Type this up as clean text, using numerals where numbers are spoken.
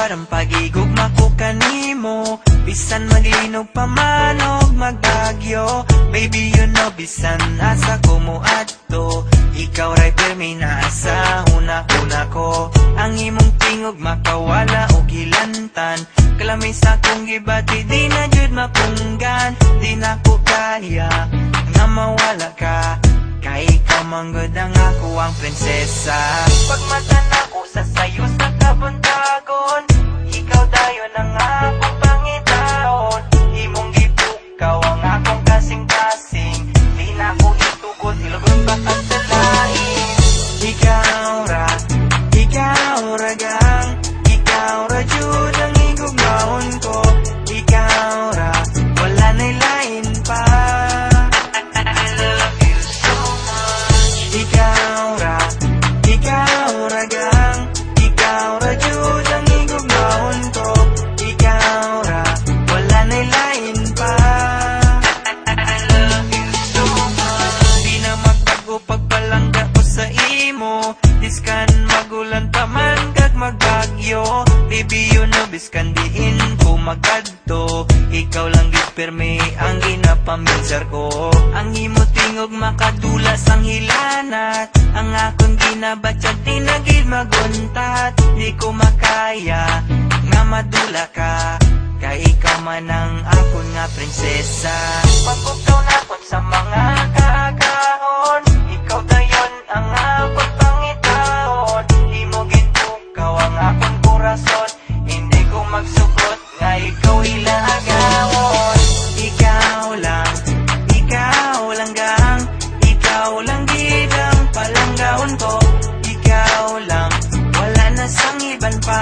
parang pagigugma ko kanimo. Bisan maglinog pa man og magbagyo, baby you know bisan asa ko mo adto. Ikaw ray permi na asa una-una ko. Ang imong tingog makawala og hilantan. Kalamay sa kong gibati di na jud mapunggan. Di na ko kaya nga mawala ka, kay ikaw manggod ang ako ang prinsesa. Pagmata na ko sa sayo sa kabuntagon, ikaw dayon ang akong pangitaon. Imong gipukaw ang akong kasing-kasing, di na ko itukod ilagong bakas sa lain. Ikaw ra gang, ikaw ra jud ang igugmaon ko. Ikaw ra, wala na'y lain pa. Ikaw ra gang, ikaw ra jud ang igugmaon ko. Ikaw ra, wala na'y lain pa. I love you so much. Di na magbago pagpalangga ko sa imo. Diskan magulan pa man kag magbagyo, baby you know biskan diin ko magadto. Ikaw lang gid permi ang ginapaminsar ko. Ang imo tingog makadulas ang hilanat. Ang akong ginabatyag di na gid maguntat. Di ko makaya nga madula ka, kay ikaw man ang akon nga prinsesa. Pagkukaw na kon sa mga kaagahon, ikaw dayon ang akon pangitaon. Di mo gintukaw ang akon kurason, hindi ko magsukot nga ikaw ilagawon. Ikaw lang gang, ikaw lang gid ang palanggawon ko. Ikaw lang, wala na sang iban pa.